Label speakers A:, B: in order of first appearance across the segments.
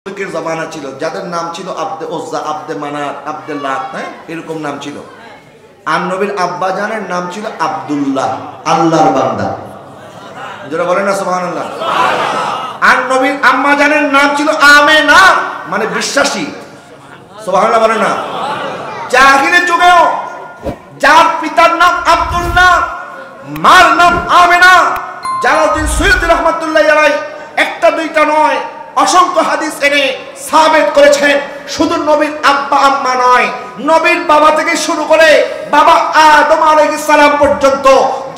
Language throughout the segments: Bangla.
A: মুশরিকের জামানা ছিল, যাদের নাম ছিল আব্দে উজ্জা, আব্দে মানাত, আব্দে লাত, হ্যাঁ এরকম নাম ছিল। আর নবীর আব্বা জানের নাম ছিল আব্দুল্লাহ, আল্লাহর বান্দা। যারা বলেন না সুবহানাল্লাহ। আর নবীর আম্মা জানের নাম ছিল আমেনা, মানে বিশ্বাসী। সুবহানাল্লাহ বলেন না। জাহিলের যুগেও যার পিতার নাম আব্দুল্লাহ, মার নাম আমেনা, জালালউদ্দিন সৈয়দী রাহমাতুল্লাহি আলাইহি একটা দুইটা নয় অসংখ্য হাদিস এনে সাবিত করেছেন। শুধু নবীর আব্বা আম্মা নয়, নবীর বাবা থেকে শুরু করে বাবা আদম আলাইহিস সালাম পর্যন্ত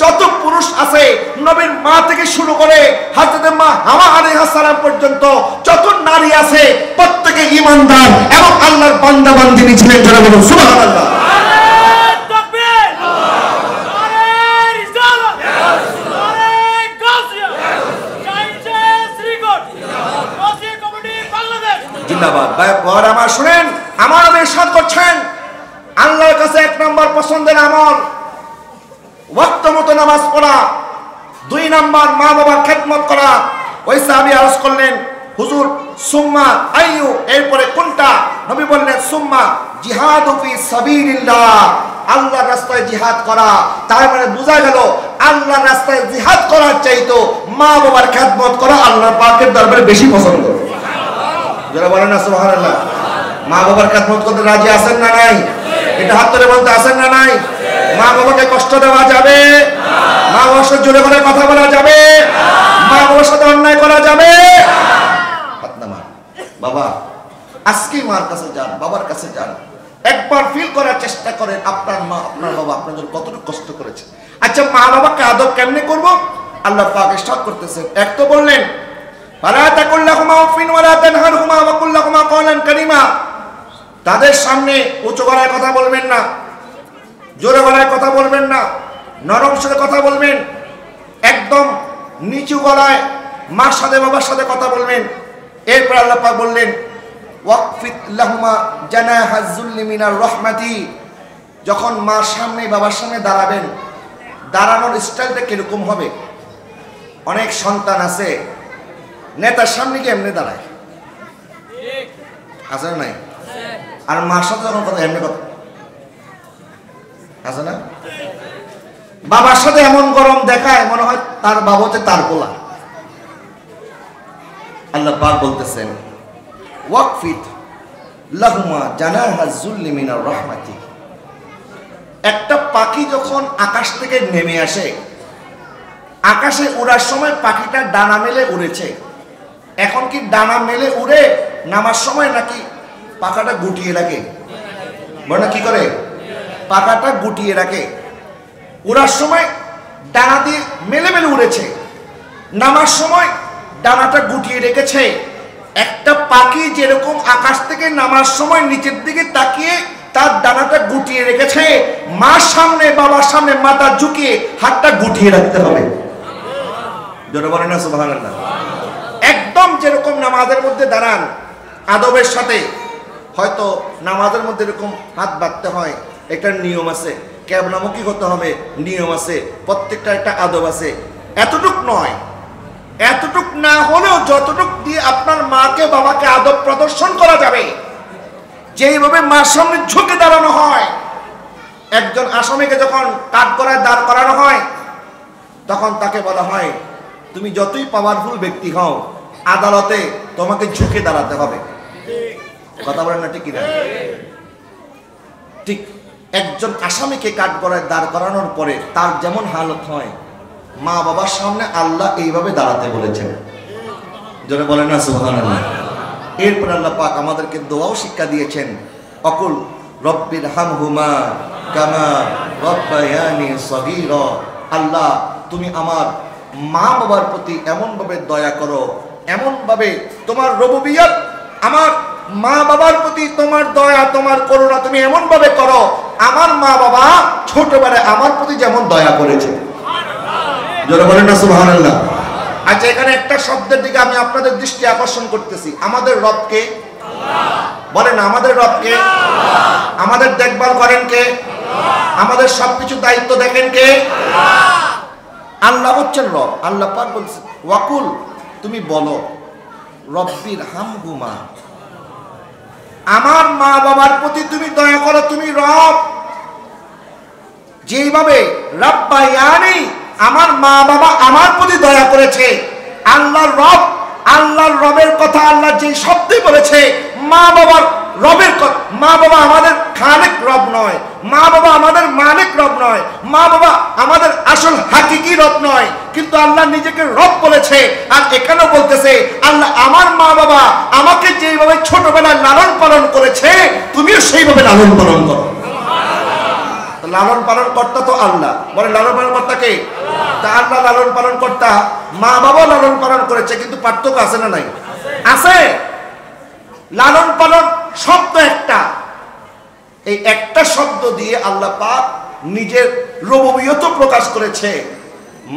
A: যত পুরুষ আছে, নবীর মা থেকে শুরু করে হযরত মা হাওয়া আলাইহিস সালাম পর্যন্ত যত নারী আছে, প্রত্যেকে ঈমানদার এবং আল্লাহর বান্দা বান্দিনী ছিলেন। যারা বলুন সুবহানাল্লাহ। আমার শুনেন, আমাদের ইরশাদ করছেন আল্লাহর কাছে এক নম্বর পছন্দের আমল ওয়াক্ত মতো নামাজ পড়া, দুই নম্বর মা বাবার খেদমত করা। ওই সাহাবী আরজ করলেন, হুজুর সুম্মা আইয়ু, এরপরে কোনটা? নবী বললেন সুম্মা জিহাদু ফি সাবিলিল্লাহ, আল্লাহর রাস্তায় জিহাদ করা। তার মানে বোঝা গেল আল্লাহর রাস্তায় জিহাদ করার চাইতো মা বাবার খেদমত করা আল্লাহর পাকের দরবারে বেশি পছন্দ। যারা বলেন না সুবহানাল্লাহ। মা বাবার খেদমত করতে রাজি আছেন না নাই? এটা হাত তুলে বলতে আছেন না নাই? মা বাবাকে কষ্ট দেওয়া যাবে? মা বাবার সাথে জোরে করে কথা বলা যাবে? মা বাবার সাথে অন্যায় করা যাবে? হাত নামান। বাবা আজকে মার কাছে যান, বাবার কাছে যান, একবার ফিল করার চেষ্টা করেন আপনার মা আপনার বাবা আপনাদের কতটুকু কষ্ট করেছে। আচ্ছা মা বাবাকে আদব কেমনে করব? আল্লাহ পাক ইরশাদ করতেছেন, এক তো বললেন ফালা তাকুল লাহুমা উফিন ওয়ালা তানহারহুমা ওয়া কুল লাহুমা কওলান কারীমা, তাদের সামনে উঁচু গলায় কথা বলবেন না, জোরে গলায় কথা বলবেন না, নরম সুরে কথা বলবেন, একদম নিচু গলায় মার সাথে বাবার সাথে কথা বলবেন। এরপর আল্লাহ পাক বললেন ওয়াকফিত লাহুমা জানাহাজ যুল্লি মিনার রাহমাতি, যখন মার সামনে বাবার সামনে দাঁড়াবেন, দাঁড়ানোর স্টাইলটা কিরকম হবে? অনেক সন্তান আছে নেতার সামনে গিয়ে এমনি দাঁড়ায়, আছে না নাই? আর মার সাথে যখন কথা এমনি কথা আছে না? বাবার সাথে এমন গরম দেখায় মনে হয় তার বাবা হচ্ছে তার পোলা। আল্লাহ পাক বলতেছেন ওয়াকফিত লাহুমা জানাহাজ যুল্লি মিনার রাহমাতি, একটা পাখি যখন আকাশ থেকে নেমে আসে, আকাশে উড়ার সময় পাখিটা ডানা মেলে উড়েছে, এখন কি ডানা মেলে উড়ে নামার সময় নাকি পাখাটা গুটিয়ে রাখে? বলে কি করে? পাখাটা গুটিয়ে রাখে। উড়ার সময় ডানা দিয়ে মেলে মেলে উড়েছে, নামার সময় ডানাটা গুটিয়ে রেখেছে। একটা পাখি যেরকম আকাশ থেকে নামার সময় নিচের দিকে তাকিয়ে তার ডানাটা গুটিয়ে রেখেছে, মার সামনে বাবার সামনে মাথা ঝুঁকিয়ে হাতটা গুটিয়ে রাখতে হবে। যারা বলেন না সুবহানাল্লাহ। একদম যেরকম নামাজের মধ্যে দাঁড়ান আদবের সাথে, হয়তো নামাজের মধ্যে এরকম হাত বাঁধতে হয়, একটা নিয়ম আছে, কেবলামুখী হতে হবে, নিয়ম আছে, প্রত্যেকটা একটা আদব আছে। এতটুক নয়, এতটুক না হলেও যতটুক দিয়ে আপনার মাকে বাবাকে আদব প্রদর্শন করা যাবে, যেইভাবে মার সামনে ঝুঁকে দাঁড়ানো হয়। একজন আসামিকে যখন কাঠগড়ায় দাঁড় করানো হয়, তখন তাকে বলা হয় তুমি যতই পাওয়ারফুল ব্যক্তি হও, আদালতে তোমাকে ঝুঁকে দাঁড়াতে হবে। কথা বলেন না ঠিক কিনা? ঠিক একজন আসামিকে কাঠগড়ায় দাঁড় করানোর পরে তার যেমন হালত হয়, মা বাবার সামনে আল্লাহ এইভাবে দাঁড়াতে বলেছেন। যারা বলেন না সুবহানাল্লাহ। এরপর আল্লাহ পাক আমাদেরকে দোয়াও শিক্ষা দিয়েছেন, অকুল রব্বির হামহুমা কামা রব্বায়ানি সগীরা, আল্লাহ তুমি আমার মা বাবার প্রতি এমন ভাবে দয়া করো, এমন ভাবে তোমার রুবুবিয়ত, আমার মা বাবার প্রতি তোমার দয়া তোমার করুণা তুমি এমন ভাবে করো, আমার মা বাবা ছোটবেলায় আমার প্রতি যেমন দয়া করেছে। যারা বলেন না সুবহানাল্লাহ। আচ্ছা এখানে একটা শব্দের দিকে আমি আপনাদের দৃষ্টি আকর্ষণ করতেছি, আমাদের রবকে বলেন, আমাদের রবকে, আমাদের দেখভাল করেন কে? আমাদের সবকিছু দায়িত্ব দেখেন কে? আল্লাহ হচ্ছেন রব। আল্লাহ পাক বলছেন ওয়াকুল, তুমি বলো রব্বির হামহুমা, আমার মা বাবার প্রতি তুমি দয়া করো, তুমি রব। যেভাবে রাব্বায়ানি, আমার মা বাবা আমার প্রতি দয়া করেছে, আল্লাহর রব, আল্লাহর রবের কথা আল্লাহ যে শব্দে বলেছে, মা বাবার রবের কথা, মা বাবা আমাদের খালেক রব নয়, মা বাবা আমাদের মালিক রব নয়, মা বাবা আমাদের আসল হাকিকি রব নয়, কিন্তু আল্লাহ নিজেকে রব বলেছে। আর এখানেও বলতেছে আল্লাহ আমার মা বাবা আমাকে যেভাবে ছোটবেলায় লালন পালন করেছে তুমিও সেইভাবে লালন পালন করো। লালন পালন কর্তা তো আল্লাহ, বলে লালন পালন কর্তা কে? তা আল্লাহ লালন পালন কর্তা, মা বাবা লালন পালন করেছে, কিন্তু পার্থক্য আছে না নাই? আছে। লালন পালন শব্দ একটা, এই একটা শব্দ দিয়ে আল্লাহ পাক নিজের রুবুবিয়ত প্রকাশ করেছে,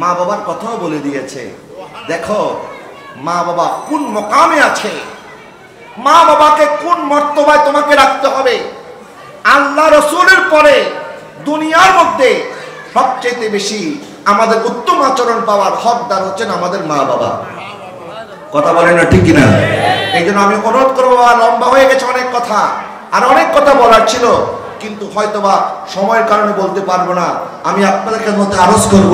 A: মা বাবার কথাও বলে দিয়েছে। দেখো মা বাবা কোন মকামে আছে, মা বাবাকে কোন মর্তবায় তোমাকে রাখতে হবে। আল্লাহ রাসূলের পরে দুনিয়ার মধ্যে সবচেয়ে বেশি আমাদের উত্তম আচরণ পাওয়ার হকদার হচ্ছেন আমাদের মা বাবা। কথা বলে না ঠিক কিনা? এই জন্য আমি অনুরোধ করবো, লম্বা হয়ে গেছে অনেক কথা, আর অনেক কথা বলার ছিল, কিন্তু হয়তোবা সময়ের কারণে বলতে পারবো না। আমি আপনাদেরকে মধ্যে আরজ করব,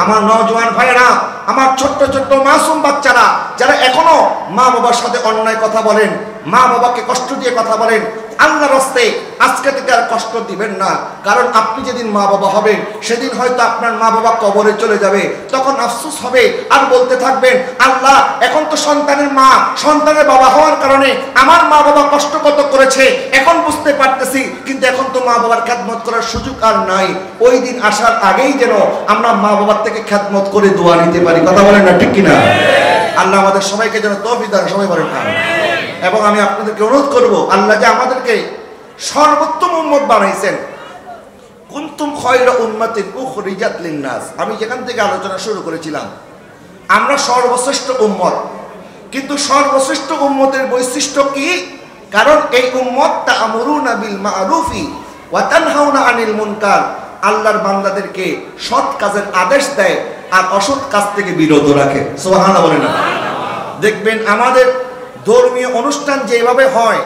A: আমার নওজোয়ান ভাইয়েরা, আমার ছোট্ট ছোট্ট মাসুম বাচ্চারা যারা এখনো মা বাবার সাথে অন্যায় কথা বলেন, মা বাবাকে কষ্ট দিয়ে কথা বলেন, আল্লাহর রাস্তায় আজকে থেকে আর কষ্ট দিবেন না। কারণ আপনি যেদিন মা বাবা হবেন সেদিন হয়তো আপনার মা বাবা কবরে চলে যাবে, তখন আফসোস হবে আর বলতে থাকবেন, আল্লাহ এখন তো সন্তানের মা সন্তানের বাবা হওয়ার কারণে আমার মা বাবা কষ্ট কত করেছে এখন বুঝতে পারতেছি, কিন্তু এখন তো মা বাবার খেদমত করার সুযোগ আর নাই। ওই দিন আসার আগেই যেন আমরা মা বাবার থেকে খেদমত করে দোয়া নিতে পারি। কথা বলেন না ঠিক কিনা? আল্লাহ আমাদের সবাইকে যেন তৌফিক দান, সবাই বলেন আমিন। এবং আমি আপনাদেরকে অনুরোধ করব, আল্লাহ যে আমাদেরকে সর্বোত্তম উম্মত বানাইছেন, কুনতুম খায়রা উম্মাতিন উখরিজাত লিন-নাস, আমি যেখান থেকে আলোচনা শুরু করেছিলাম, আমরা সর্বশ্রেষ্ঠ উম্মত। কিন্তু সর্বশ্রেষ্ঠ উম্মতের বৈশিষ্ট্য কি? কারণ এই উম্মত তা'মুরুনা বিল মা'রুফি ওয়া তানহাউনা আনিল মুনকার, আল্লাহর বান্দাদেরকে সৎ কাজের আদেশ দেয় আর অসৎ কাজ থেকে বিরত রাখে। সুবহানাল্লাহ বলেন না? দেখবেন আমাদের ধর্মীয় অনুষ্ঠান যেভাবে হয়,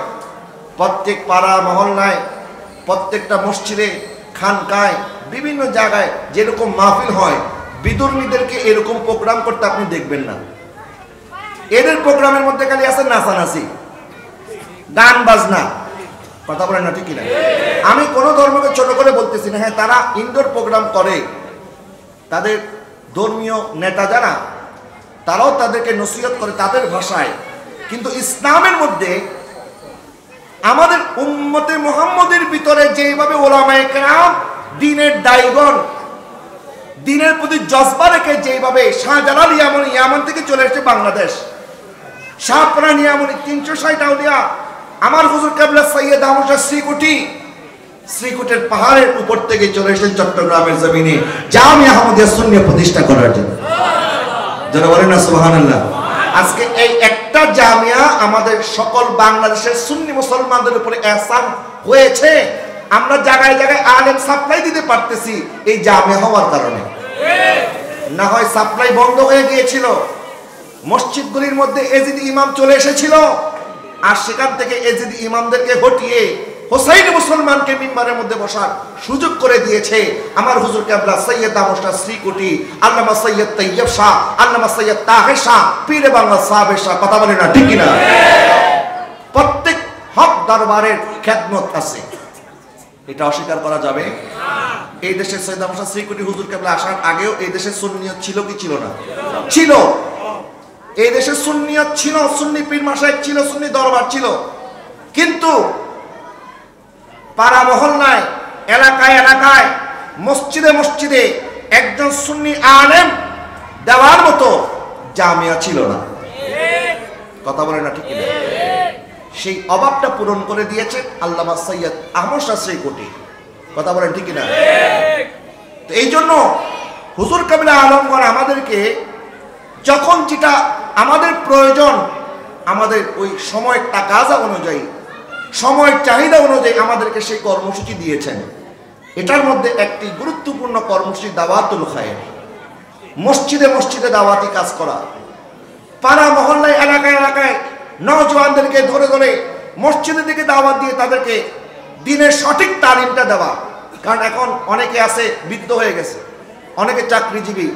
A: প্রত্যেক পাড়া মহল্লায়, প্রত্যেকটা মসজিদে, খানকায়, বিভিন্ন জায়গায় যেরকম মাহফিল হয়, বিধর্মীদেরকে এরকম প্রোগ্রাম করতে আপনি দেখবেন না। এদের প্রোগ্রামের মধ্যে খালি আছে নাচানাচি, গান বাজনা। কথা বলেন না ঠিক কিনা? আমি কোনো ধর্মকে ছোট করে বলতেছি না, হ্যাঁ তারা ইনডোর প্রোগ্রাম করে, তাদের ধর্মীয় নেতা যারা তারাও তাদেরকে নসিহত করে তাদের ভাষায়, কিন্তু ইসলামের মধ্যে আমাদের উম্মতে মুহাম্মদের ভিতরে যেভাবে ওলামায়ে কেরাম, দ্বীনের দায়ীগণ, দ্বীনের প্রতি জজবা রেখে যেভাবে শাহজালাল ইয়ামান থেকে চলে এসেছে বাংলাদেশ, শাহপরা নিয়ামনি 360 আউলিয়া, আমার হুজুর কেবলা সৈয়দ আহমদ শাহ শ্রীকুটের পাহাড়ের উপর থেকে চলে এসেছেন চট্টগ্রামের জমিনে জামিয়া আহমদিয়া সুন্নিয়া প্রতিষ্ঠা করার জন্য। যারা বলেন না সুবহানাল্লাহ। আজকে এই একটা জামিয়া আমাদের সকল বাংলাদেশের সুন্নি মুসলমানদের উপরে এহসান হয়েছে, আমরা জায়গায় জায়গায় আলেম সাপ্লাই দিতে পারতেছি এই জামিয়া হওয়ার কারণে। না হয় সাপ্লাই বন্ধ হয়ে গিয়েছিল, মসজিদগুলির মধ্যে এজিদি ইমাম চলে এসেছিল, আর সেখান থেকে এজিদি ইমামদেরকে হটিয়ে হোসাইনি মুসলমানকে মিম্বারের মধ্যে বসার সুযোগ করে দিয়েছে আমার হুজুর কেবলা সৈয়দ আহমদ শাহ শ্রীকুটি, আল্লামা সৈয়দ তৈয়ব শাহ, আল্লামা সৈয়দ তাহের শাহ, পীরে বাংলা সাহেবের শাহ। কথা বলে না ঠিক কিনা? প্রত্যেক হক দরবারের খেদমত আছে, এটা অস্বীকার করা যাবে? এই দেশে সৈয়দ আহমদ শাহ শ্রীকুটি হুজুর কেবলা আসার আগেও এই দেশে সুন্নিয়ত ছিল কি ছিল না? ছিল। এই দেশে সুন্নিয়ত ছিল, সুন্নি পীর মাশায়েখ ছিল, সুন্নি দরবার ছিল, কিন্তু পাড়া মহল্লায়, এলাকায় এলাকায়, মসজিদে মসজিদে একজন সুন্নি আলেম দেওয়ার মতো জামিয়া ছিল না। কথা বলে না ঠিক কিনা? সেই অভাবটা পূরণ করে দিয়েছেন আল্লামা সৈয়দ আহমদ শাহ শ্রীকুটি। কথা বলেন ঠিক কিনা? তো এই জন্য হুজুর কাবিলা আলমগণ আমাদেরকে যখন যেটা আমাদের প্রয়োজন, আমাদের ওই সময়ের তাকাজা অনুযায়ী, সময়ের চাহিদা অনুযায়ী আমাদেরকে সেই কর্মসূচি দিয়েছেন। এটার মধ্যে একটি গুরুত্বপূর্ণ কর্মসূচি দাওয়াতুল খায়ের, মসজিদে মসজিদে দাওয়াতি কাজ করা। পাড়া মহল্লায় এলাকায় এলাকায় নওজওয়ানদেরকে ধরে ধরে মসজিদের দিকে দাওয়াত দিয়ে তাদেরকে দিনের সঠিক তালিমটা দেওয়া। কারণ এখন অনেকে আছে বৃদ্ধ হয়ে গেছে, অনেকে চাকরিজীবী।